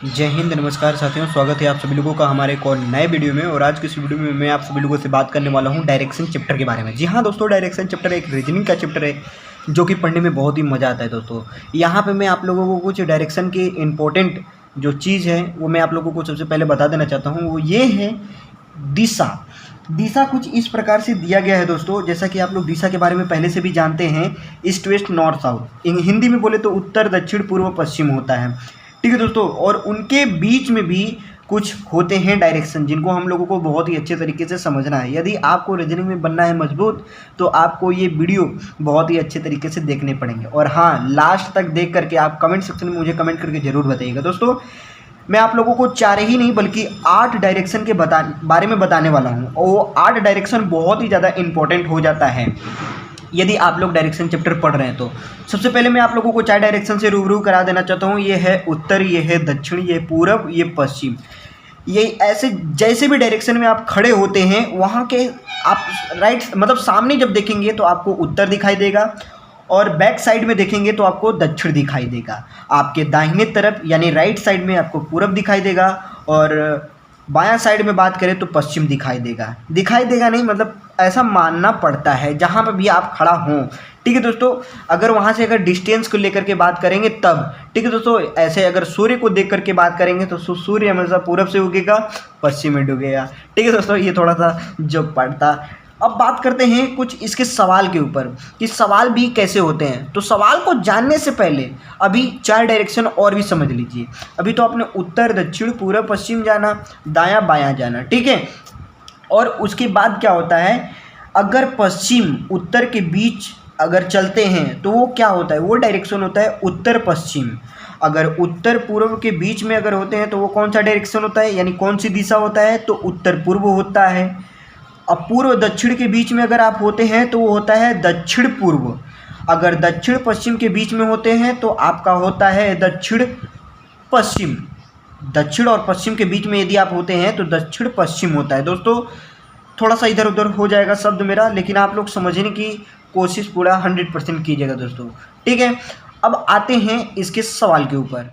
जय हिंद, नमस्कार साथियों, स्वागत है आप सभी लोगों का हमारे एक और नए वीडियो में। और आज की इस वीडियो में मैं आप सभी लोगों से बात करने वाला हूं डायरेक्शन चैप्टर के बारे में। जी हाँ दोस्तों, डायरेक्शन चैप्टर एक रीजनिंग का चैप्टर है जो कि पढ़ने में बहुत ही मज़ा आता है दोस्तों। यहाँ पे मैं आप लोगों को कुछ डायरेक्शन की इम्पोर्टेंट जो चीज़ है वो मैं आप लोगों को सबसे पहले बता देना चाहता हूँ। वो ये है दिशा। दिशा कुछ इस प्रकार से दिया गया है दोस्तों, जैसा कि आप लोग दिशा के बारे में पहले से भी जानते हैं, east west north south. Hindi में बोले तो उत्तर दक्षिण पूर्व पश्चिम होता है, ठीक है दोस्तों। और उनके बीच में भी कुछ होते हैं डायरेक्शन, जिनको हम लोगों को बहुत ही अच्छे तरीके से समझना है। यदि आपको रीजनिंग में बनना है मजबूत, तो आपको ये वीडियो बहुत ही अच्छे तरीके से देखने पड़ेंगे। और हाँ, लास्ट तक देख करके आप कमेंट सेक्शन में मुझे कमेंट करके ज़रूर बताइएगा दोस्तों। मैं आप लोगों को 4 ही नहीं बल्कि 8 डायरेक्शन के बारे में बताने वाला हूँ। और वो 8 डायरेक्शन बहुत ही ज़्यादा इंपॉर्टेंट हो जाता है यदि आप लोग डायरेक्शन चैप्टर पढ़ रहे हैं तो। सबसे पहले मैं आप लोगों को 4 डायरेक्शन से रूबरू करा देना चाहता हूँ। ये है उत्तर, ये है दक्षिण, ये पूरब, ये पश्चिम। ये ऐसे जैसे भी डायरेक्शन में आप खड़े होते हैं, वहाँ के आप राइट मतलब सामने जब देखेंगे तो आपको उत्तर दिखाई देगा, और बैक साइड में देखेंगे तो आपको दक्षिण दिखाई देगा। आपके दाहिने तरफ यानी राइट साइड में आपको पूरब दिखाई देगा, और बायां साइड में बात करें तो पश्चिम दिखाई देगा। दिखाई देगा नहीं मतलब ऐसा मानना पड़ता है जहाँ पर भी आप खड़ा हों, ठीक है दोस्तों। अगर वहाँ से अगर डिस्टेंस को लेकर के बात करेंगे तब, ठीक है दोस्तों। ऐसे अगर सूर्य को देख करके बात करेंगे तो सूर्य हमेशा पूरब से उगेगा, पश्चिम में डूबेगा, ठीक है दोस्तों। ये थोड़ा सा जो पड़ता। अब बात करते हैं कुछ इसके सवाल के ऊपर कि सवाल भी कैसे होते हैं। तो सवाल को जानने से पहले अभी 4 डायरेक्शन और भी समझ लीजिए। अभी तो आपने उत्तर दक्षिण पूरब पश्चिम जाना, दायां बायां जाना, ठीक है। और उसके बाद क्या होता है, अगर पश्चिम उत्तर के बीच अगर चलते हैं तो वो क्या होता है, वो डायरेक्शन होता है उत्तर पश्चिम। अगर उत्तर पूर्व के बीच में अगर होते हैं तो वो कौन सा डायरेक्शन होता है, यानी कौन सी दिशा होता है, तो उत्तर पूर्व होता है। अब पूर्व दक्षिण के बीच में अगर आप होते हैं तो वो होता है दक्षिण पूर्व। अगर दक्षिण पश्चिम के बीच में होते हैं तो आपका होता है दक्षिण पश्चिम। दक्षिण और पश्चिम के बीच में यदि आप होते हैं तो दक्षिण पश्चिम होता है दोस्तों। थोड़ा सा इधर उधर हो जाएगा शब्द मेरा, लेकिन आप लोग समझने की कोशिश पूरा 100% कीजिएगा दोस्तों, ठीक है। अब आते हैं इसके सवाल के ऊपर।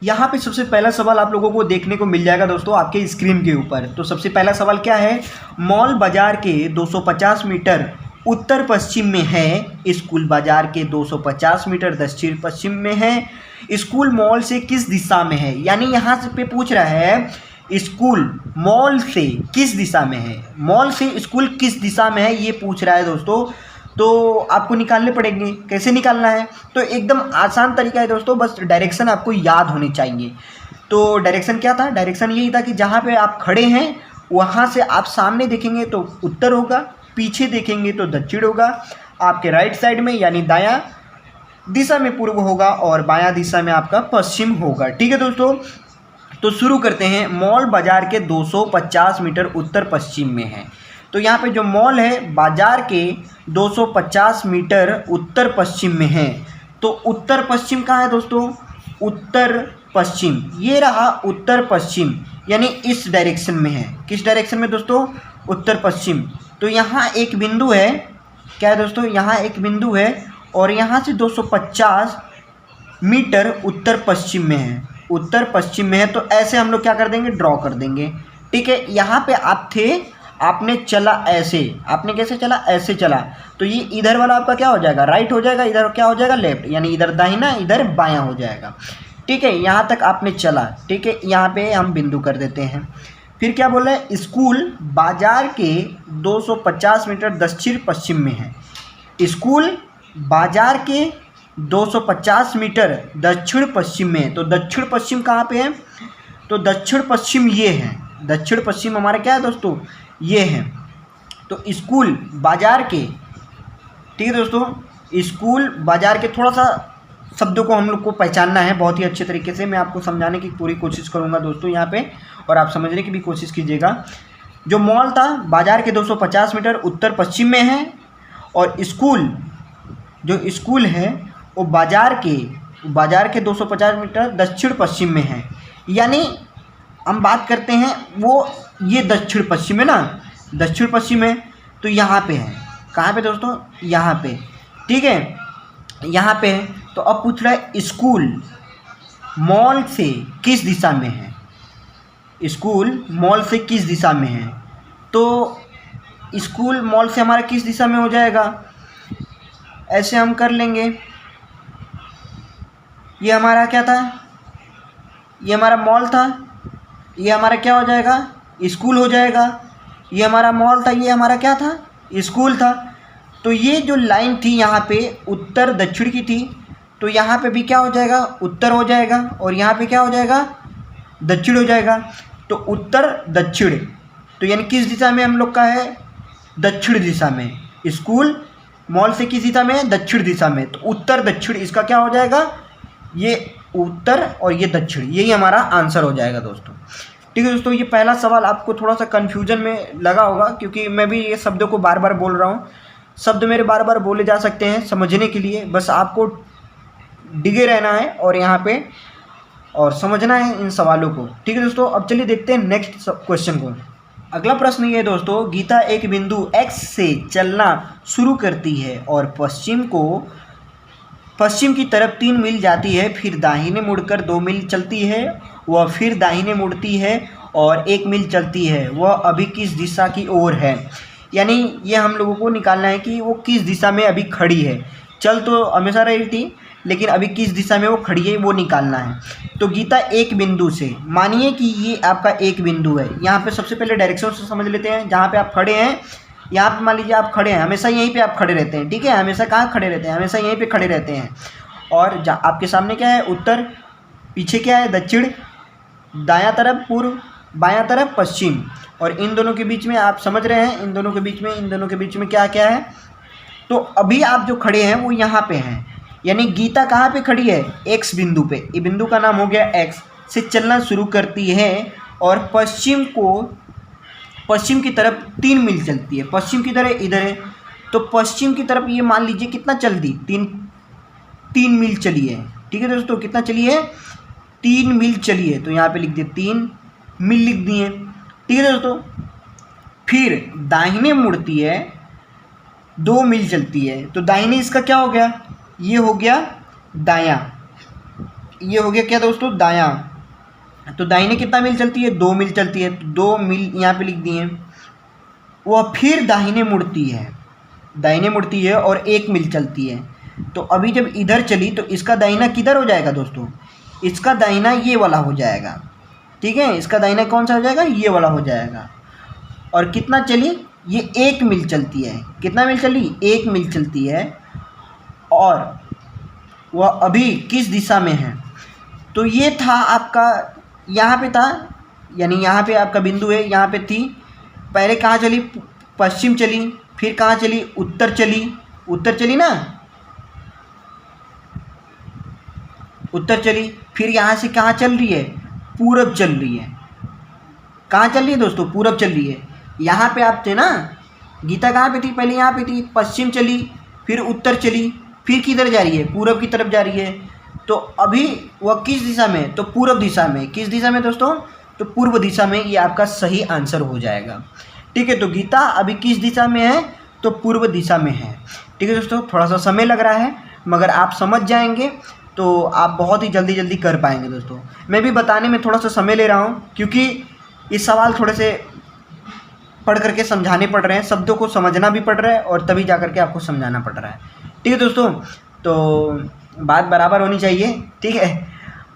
यहाँ पे सबसे पहला सवाल आप लोगों को देखने को मिल जाएगा दोस्तों आपके स्क्रीन के ऊपर। तो सबसे पहला सवाल क्या है, मॉल बाजार के 250 मीटर उत्तर पश्चिम में है, स्कूल बाजार के 250 मीटर दक्षिण पश्चिम में है, स्कूल मॉल से किस दिशा में है। यानी यहाँ से पे पूछ रहा है स्कूल मॉल से किस दिशा में है, मॉल से स्कूल किस दिशा में है, ये पूछ रहा है दोस्तों। तो आपको निकालने पड़ेंगे। कैसे निकालना है, तो एकदम आसान तरीका है दोस्तों, बस डायरेक्शन आपको याद होनी चाहिए। तो डायरेक्शन क्या था, डायरेक्शन यही था कि जहाँ पे आप खड़े हैं वहाँ से आप सामने देखेंगे तो उत्तर होगा, पीछे देखेंगे तो दक्षिण होगा, आपके राइट साइड में यानी दायां दिशा में पूर्व होगा, और बायां दिशा में आपका पश्चिम होगा, ठीक है दोस्तों। तो शुरू करते हैं। मॉल बाजार के 250 मीटर उत्तर पश्चिम में है। तो यहाँ पे जो मॉल है बाजार के 250 मीटर उत्तर पश्चिम में है। तो उत्तर पश्चिम कहाँ है दोस्तों, उत्तर पश्चिम, ये रहा उत्तर पश्चिम, यानी इस डायरेक्शन में है। किस डायरेक्शन में दोस्तों, उत्तर पश्चिम। तो यहाँ एक बिंदु है, क्या है दोस्तों, यहाँ एक बिंदु है, और यहाँ से 250 मीटर उत्तर पश्चिम में है, उत्तर पश्चिम में है। तो ऐसे हम लोग क्या कर देंगे, ड्रॉ कर देंगे, ठीक है। यहाँ पे आप थे, आपने चला ऐसे, आपने कैसे चला, ऐसे चला, तो ये इधर वाला आपका क्या हो जाएगा, राइट हो जाएगा, इधर क्या हो जाएगा, लेफ्ट, यानी इधर दाहिना इधर बायां हो जाएगा, ठीक है। यहाँ तक आपने चला, ठीक है। यहाँ पे हम बिंदु कर देते हैं। फिर क्या बोल रहे हैं, स्कूल बाजार के 250 मीटर दक्षिण पश्चिम में है। स्कूल बाजार के 250 मीटर दक्षिण पश्चिम में है। तो दक्षिण पश्चिम कहाँ पे है, तो दक्षिण पश्चिम ये है, दक्षिण पश्चिम हमारा क्या है दोस्तों, ये है। तो स्कूल बाजार के, ठीक है दोस्तों, स्कूल बाजार के, थोड़ा सा शब्दों को हम लोग को पहचानना है बहुत ही अच्छे तरीके से। मैं आपको समझाने की पूरी कोशिश करूंगा दोस्तों यहाँ पे, और आप समझने की भी कोशिश कीजिएगा। जो मॉल था बाजार के 250 मीटर उत्तर पश्चिम में है, और स्कूल जो स्कूल है वो बाजार के 250 मीटर दक्षिण पश्चिम में है। यानी हम बात करते हैं वो ये दक्षिण पश्चिम है ना, दक्षिण पश्चिम है, तो यहाँ पे है। कहाँ पे दोस्तों, यहाँ पे, ठीक है, यहाँ पे है। तो अब पूछ रहा है स्कूल मॉल से किस दिशा में है? स्कूल मॉल से किस दिशा में है? तो स्कूल मॉल से हमारा किस दिशा में हो जाएगा? ऐसे हम कर लेंगे। ये हमारा क्या था? ये हमारा मॉल था, ये हमारा क्या हो जाएगा? स्कूल हो जाएगा। ये हमारा मॉल था, ये हमारा क्या था? स्कूल था। तो ये जो लाइन थी यहाँ पे उत्तर दक्षिण की थी, तो यहाँ पे भी क्या हो जाएगा? उत्तर हो जाएगा, और यहाँ पे क्या हो जाएगा? दक्षिण हो जाएगा। तो उत्तर दक्षिण, तो यानी किस दिशा में हम लोग का है? दक्षिण दिशा में। स्कूल मॉल से किस दिशा में है? दक्षिण दिशा में। तो उत्तर दक्षिण इसका क्या हो जाएगा? ये उत्तर और ये दक्षिण, यही हमारा आंसर हो जाएगा दोस्तों। ठीक है दोस्तों, ये पहला सवाल आपको थोड़ा सा कन्फ्यूजन में लगा होगा, क्योंकि मैं भी ये शब्दों को बार बार बोल रहा हूँ। शब्द मेरे बार बार बोले जा सकते हैं समझने के लिए, बस आपको डिगे रहना है और यहाँ पे और समझना है इन सवालों को। ठीक है दोस्तों, अब चलिए देखते हैं नेक्स्ट क्वेश्चन को। अगला प्रश्न ये है दोस्तों, गीता एक बिंदु X से चलना शुरू करती है और पश्चिम की तरफ 3 मील जाती है, फिर दाहिने मुड़कर 2 मील चलती है, वह फिर दाहिने मुड़ती है और 1 मील चलती है, वह अभी किस दिशा की ओर है? यानी ये हम लोगों को निकालना है कि वो किस दिशा में अभी खड़ी है। चल तो हमेशा रही थी, लेकिन अभी किस दिशा में वो खड़ी है वो निकालना है। तो गीता एक बिंदु से, मानिए कि ये आपका एक बिंदु है। यहाँ पे सबसे पहले डायरेक्शन से समझ लेते हैं। जहाँ पे आप खड़े हैं, यहाँ पे मान लीजिए आप खड़े हैं, हमेशा यहीं पे आप खड़े रहते हैं। ठीक है, हमेशा कहाँ खड़े रहते हैं? हमेशा यहीं पे खड़े रहते हैं। और आपके सामने क्या है? उत्तर, पीछे क्या है? दक्षिण, दायां तरफ पूर्व, बायां तरफ पश्चिम, और इन दोनों के बीच में आप समझ रहे हैं, इन दोनों के बीच में क्या क्या है? तो अभी आप जो खड़े हैं वो यहाँ पे हैं, यानी गीता कहाँ पे खड़ी है? एक्स बिंदु पे। ये बिंदु का नाम हो गया एक्स। से चलना शुरू करती है और पश्चिम की तरफ 3 मील चलती है। पश्चिम की तरफ इधर है, तो पश्चिम की तरफ ये मान लीजिए कितना चल दी? 3 मील चली है। ठीक है दोस्तों, कितना चली है? 3 मील चली है। तो यहाँ पे लिख दिए 3 मील लिख दिए। ठीक है दोस्तों, फिर दाहिने मुड़ती है, 2 मील चलती है। तो दाहिने इसका क्या हो गया? ये हो गया दायां। ये हो गया क्या दोस्तों? दायां। तो दाहिने कितना मील चलती है? 2 मील चलती है। तो 2 मील यहाँ पे लिख दिए। वह फिर दाहिने मुड़ती है और 1 मील चलती है। तो अभी जब इधर चली तो इसका दाहिना किधर हो जाएगा दोस्तों? इसका दाहिना ये वाला हो जाएगा। ठीक है, इसका दाहिना कौन सा हो जाएगा? ये वाला हो जाएगा। और कितना चली? ये 1 मील चलती है। कितना मील चली? 1 मील चलती है। और वह अभी किस दिशा में है? तो ये था आपका, यहाँ पे था, यानी यहाँ पे आपका बिंदु है, यहाँ पे थी। पहले कहाँ चली? पश्चिम चली, फिर कहाँ चली? उत्तर चली ना, उत्तर चली। फिर यहाँ से कहाँ चल रही है? पूरब चल रही है। कहाँ चल रही है दोस्तों? पूरब चल रही है। यहाँ पे आप थे ना, गीता कहाँ पे थी? पहले यहाँ पे थी, पश्चिम चली, फिर उत्तर चली, फिर किधर जा रही है? पूरब की तरफ जा रही है। तो अभी वह किस दिशा में? तो पूरब दिशा में। किस दिशा में दोस्तों? तो पूर्व दिशा में। ये आपका सही आंसर हो जाएगा। ठीक है, तो गीता अभी किस दिशा में है? तो पूर्व दिशा में है। ठीक है दोस्तों, थोड़ा सा समय लग रहा है, मगर आप समझ जाएंगे तो आप बहुत ही जल्दी कर पाएंगे दोस्तों। मैं भी बताने में थोड़ा सा समय ले रहा हूँ, क्योंकि ये सवाल थोड़े से पढ़ करके समझाने पड़ रहे हैं, शब्दों को समझना भी पड़ रहा है और तभी जा करके आपको समझाना पड़ रहा है। ठीक है दोस्तों, तो बात बराबर होनी चाहिए। ठीक है,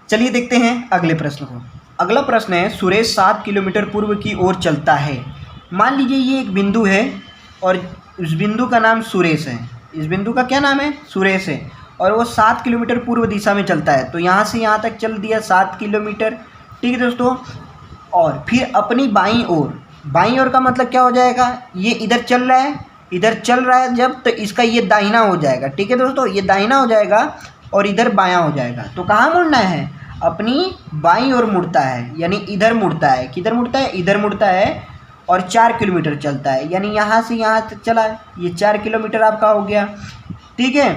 चलिए देखते हैं अगले प्रश्न को। अगला प्रश्न है, सुरेश 7 किलोमीटर पूर्व की ओर चलता है। मान लीजिए ये एक बिंदु है और उस बिंदु का नाम सुरेश है। इस बिंदु का क्या नाम है? सुरेश है। और वो 7 किलोमीटर पूर्व दिशा में चलता है। तो यहाँ से यहाँ तक चल दिया 7 किलोमीटर। ठीक है दोस्तों, और फिर अपनी बाईं ओर का मतलब क्या हो जाएगा? ये इधर चल रहा है जब, तो इसका ये दाहिना हो जाएगा। ठीक है दोस्तों, ये दाहिना हो जाएगा और इधर बायां हो जाएगा। तो कहाँ मुड़ना है? अपनी बाईं ओर मुड़ता है, यानी इधर मुड़ता है। किधर मुड़ता है? इधर मुड़ता है और 4 किलोमीटर चलता है, यानी यहाँ से यहाँ तक चला है। ये 4 किलोमीटर आपका हो गया। ठीक है,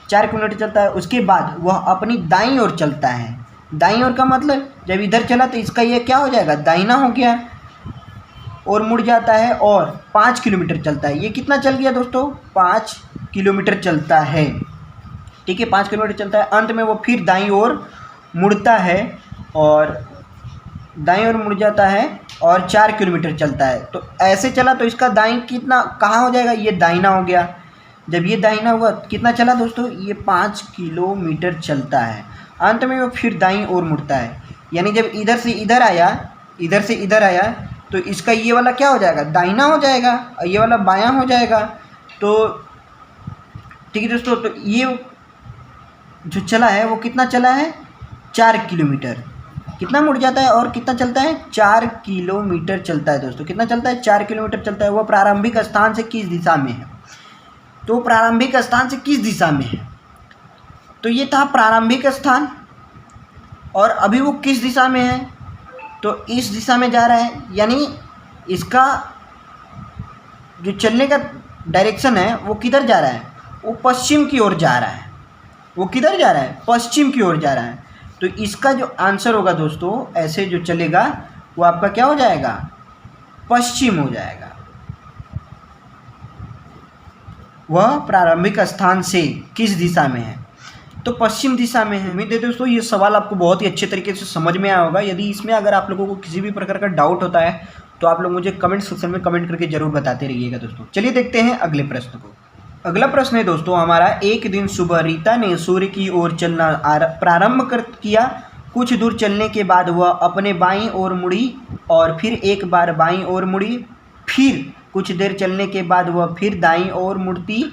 4 किलोमीटर चलता है। उसके बाद वह अपनी दाईं ओर चलता है। दाईं ओर का मतलब जब इधर चला तो इसका ये क्या हो जाएगा? दाहिना हो गया और मुड़ जाता है और 5 किलोमीटर चलता है। ये कितना चल गया दोस्तों? 5 किलोमीटर चलता है। ठीक है, 5 किलोमीटर चलता है। अंत में वो फिर दाईं ओर मुड़ता है और दाईं ओर मुड़ जाता है और 4 किलोमीटर चलता है। तो ऐसे चला तो इसका दाईं कितना कहाँ हो जाएगा, ये दाहिना हो गया। जब ये दाहिना हुआ कितना चला दोस्तों, ये 5 किलोमीटर चलता है। अंत में वो फिर दाईं ओर मुड़ता है, यानी जब इधर से इधर आया, इधर से इधर आया, तो इसका ये वाला क्या हो जाएगा, दाहिना हो जाएगा और ये वाला बायां हो जाएगा। तो ठीक है दोस्तों, तो ये जो चला है वो कितना चला है, 4 किलोमीटर। कितना मुड़ जाता है और कितना चलता है, 4 किलोमीटर चलता है दोस्तों। कितना चलता है, 4 किलोमीटर चलता है। वह प्रारंभिक स्थान से किस दिशा में है, तो प्रारंभिक स्थान से किस दिशा में है, तो ये था प्रारंभिक स्थान। और अभी वो किस दिशा में है, तो इस दिशा में जा रहा है, यानी इसका जो चलने का डायरेक्शन है वो किधर जा रहा है, वो पश्चिम की ओर जा रहा है। वो किधर जा रहा है, पश्चिम की ओर जा रहा है। तो इसका जो आंसर होगा दोस्तों, ऐसे जो चलेगा वो आपका क्या हो जाएगा, पश्चिम हो जाएगा। वह प्रारंभिक स्थान से किस दिशा में है, तो पश्चिम दिशा में है। उम्मीद है दोस्तों ये सवाल आपको बहुत ही अच्छे तरीके से समझ में आया होगा। यदि इसमें अगर आप लोगों को किसी भी प्रकार का डाउट होता है तो आप लोग मुझे कमेंट सेक्शन में कमेंट करके जरूर बताते रहिएगा दोस्तों। चलिए देखते हैं अगले प्रश्न को। अगला प्रश्न है दोस्तों हमारा, एक दिन सुबह रीता ने सूर्य की ओर चलना प्रारंभ किया। कुछ दूर चलने के बाद वह अपने बाईं ओर मुड़ी और फिर एक बार बाईं ओर मुड़ी। फिर कुछ देर चलने के बाद वह फिर दाईं ओर मुड़ती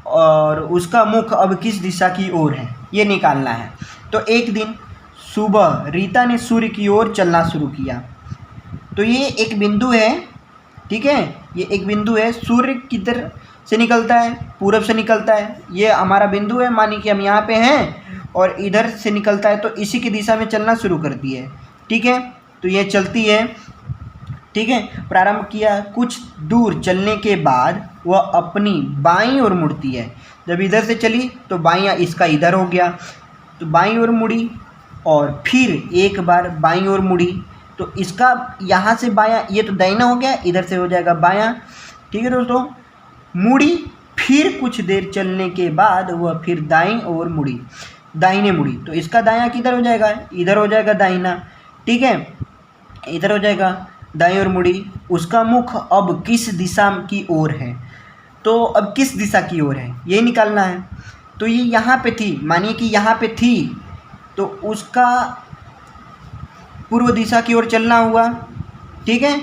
और उसका मुख अब किस दिशा की ओर है, ये निकालना है। तो एक दिन सुबह रीता ने सूर्य की ओर चलना शुरू किया। तो ये एक बिंदु है, ठीक है, ये एक बिंदु है। सूर्य किधर से निकलता है, पूरब से निकलता है। ये हमारा बिंदु है, मानिए कि हम यहाँ पे हैं और इधर से निकलता है, तो इसी की दिशा में चलना शुरू करती है। ठीक है, तो ये चलती है, ठीक है, प्रारंभ किया। कुछ दूर चलने के बाद वह अपनी बाईं ओर मुड़ती है। जब इधर से चली तो बाईं, इसका इधर हो गया, तो बाईं ओर मुड़ी और फिर एक बार बाईं ओर मुड़ी। तो इसका यहाँ से बायां, ये तो दाहिना हो गया, इधर से हो जाएगा बायां। ठीक है दोस्तों, मुड़ी, फिर कुछ देर चलने के बाद वह फिर दाईं ओर मुड़ी, दाहिने मुड़ी। तो इसका दायां किधर हो जाएगा, इधर हो जाएगा दाहिना। ठीक है, इधर हो जाएगा, दाईं ओर मुड़ी। उसका मुख अब किस दिशा की ओर है, तो अब किस दिशा की ओर है ये निकालना है। तो ये यहाँ पे थी, मानिए कि यहाँ पे थी, तो उसका पूर्व दिशा की ओर चलना हुआ। ठीक है,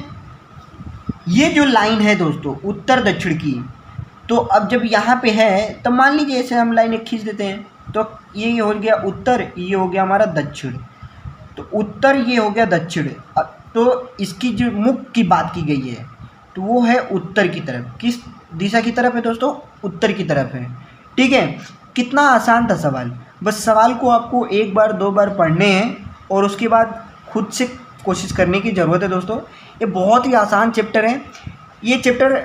ये जो लाइन है दोस्तों उत्तर दक्षिण की, तो अब जब यहाँ पे है तो मान लीजिए ऐसे हम लाइन एक खींच देते हैं, तो ये हो गया उत्तर, ये हो गया हमारा दक्षिण। तो उत्तर ये हो गया दक्षिण। तो इसकी जो मुख की बात की गई है तो वो है उत्तर की तरफ। किस दिशा की तरफ है दोस्तों, उत्तर की तरफ है। ठीक है, कितना आसान था सवाल। बस सवाल को आपको एक बार दो बार पढ़ने हैं और उसके बाद खुद से कोशिश करने की ज़रूरत है दोस्तों। ये बहुत ही आसान चैप्टर है। ये चैप्टर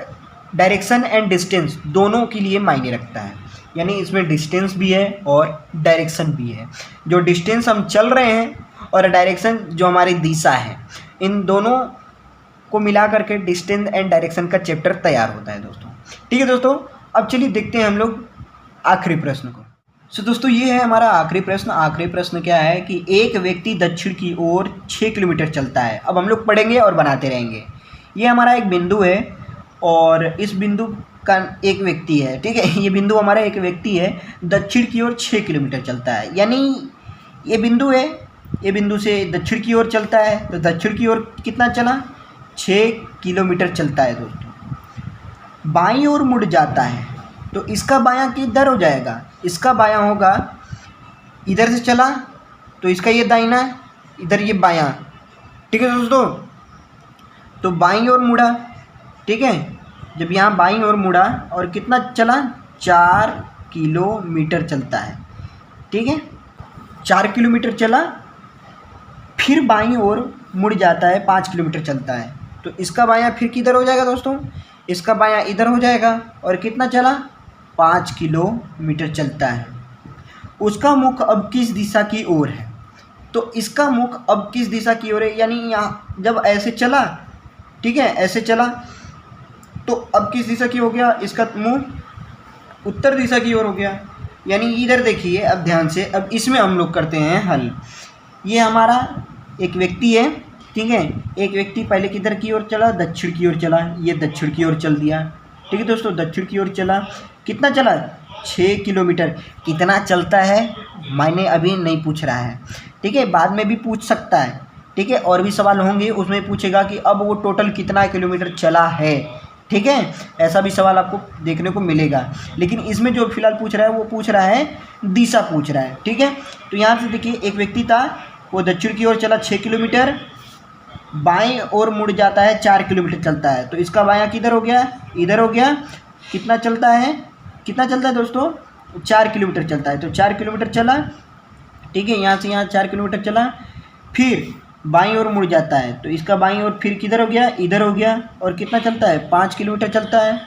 डायरेक्शन एंड डिस्टेंस दोनों के लिए मायने रखता है, यानी इसमें डिस्टेंस भी है और डायरेक्शन भी है। जो डिस्टेंस हम चल रहे हैं और डायरेक्शन जो हमारी दिशा है, इन दोनों को मिला करके डिस्टेंस एंड डायरेक्शन का चैप्टर तैयार होता है दोस्तों। ठीक है दोस्तों, अब चलिए देखते हैं हम लोग आखिरी प्रश्न को। सो दोस्तों ये है हमारा आखिरी प्रश्न। आखिरी प्रश्न क्या है कि एक व्यक्ति दक्षिण की ओर 6 किलोमीटर चलता है। अब हम लोग पढ़ेंगे और बनाते रहेंगे। ये हमारा एक बिंदु है और इस बिंदु का एक व्यक्ति है। ठीक है, ये बिंदु हमारा एक व्यक्ति है, दक्षिण की ओर 6 किलोमीटर चलता है। यानी ये बिंदु है, ये बिंदु से दक्षिण की ओर चलता है, तो दक्षिण की ओर कितना चला, 6 किलोमीटर चलता है दोस्तों। बाईं ओर मुड़ जाता है, तो इसका बायां किधर हो जाएगा, इसका बायां होगा, इधर से चला तो इसका ये दाहिना, इधर ये बायां। ठीक है दोस्तों, तो बाईं ओर मुड़ा। ठीक है, जब यहाँ बाईं ओर मुड़ा और कितना चला, 4 किलोमीटर चलता है। ठीक है, 4 किलोमीटर चला, फिर बाईं ओर मुड़ जाता है, 5 किलोमीटर चलता है। तो इसका बायां फिर किधर हो जाएगा दोस्तों, इसका बायां इधर हो जाएगा और कितना चला, 5 किलोमीटर चलता है। उसका मुख अब किस दिशा की ओर है, तो इसका मुख अब किस दिशा की ओर है, यानी यहाँ जब ऐसे चला, ठीक है, ऐसे चला तो अब किस दिशा की हो गया, इसका मुंह उत्तर दिशा की ओर हो गया। यानी इधर देखिए अब ध्यान से, अब इसमें हम लोग करते हैं हल। ये हमारा एक व्यक्ति है, ठीक है। एक व्यक्ति पहले किधर की ओर चला, दक्षिण की ओर चला, ये दक्षिण की ओर चल दिया, ठीक है दोस्तों, दक्षिण की ओर चला। कितना चला, 6 किलोमीटर। कितना चलता है मैंने अभी नहीं पूछ रहा है, ठीक है, बाद में भी पूछ सकता है, ठीक है। और भी सवाल होंगे उसमें पूछेगा कि अब वो टोटल कितना किलोमीटर चला है, ठीक है। ऐसा भी सवाल आपको देखने को मिलेगा। लेकिन इसमें जो फिलहाल पूछ रहा है वो पूछ रहा है दिशा पूछ रहा है, ठीक है। तो यहाँ से देखिए एक व्यक्ति था, वो दक्षिण की ओर चला 6 किलोमीटर, बाएं ओर मुड़ जाता है 4 किलोमीटर चलता है। तो इसका बायां किधर हो गया, इधर हो गया। कितना चलता है, कितना चलता है दोस्तों, 4 किलोमीटर चलता है। तो 4 किलोमीटर चला, ठीक है, यहाँ से यहाँ 4 किलोमीटर चला, फिर बाईं ओर मुड़ जाता है। तो इसका बाईं ओर फिर किधर हो गया, इधर हो गया। और कितना चलता है, 5 किलोमीटर चलता है,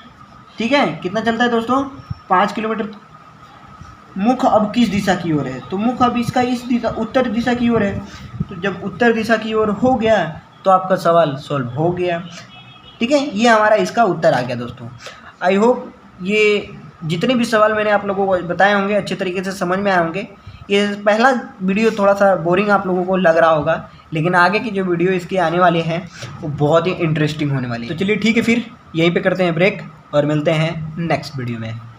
ठीक है। कितना चलता है दोस्तों, 5 किलोमीटर। मुख अब किस दिशा की ओर है, तो मुख अब इसका इस दिशा, उत्तर दिशा की ओर है। तो जब उत्तर दिशा की ओर हो गया तो आपका सवाल सॉल्व हो गया, ठीक है। ये हमारा इसका उत्तर आ गया दोस्तों। आई होप ये जितने भी सवाल मैंने आप लोगों को बताए होंगे अच्छे तरीके से समझ में आए होंगे। ये पहला वीडियो थोड़ा सा बोरिंग आप लोगों को लग रहा होगा, लेकिन आगे की जो वीडियो इसके आने वाले हैं वो बहुत ही इंटरेस्टिंग होने वाली है। तो चलिए ठीक है, फिर यहीं पे करते हैं ब्रेक और मिलते हैं नेक्स्ट वीडियो में।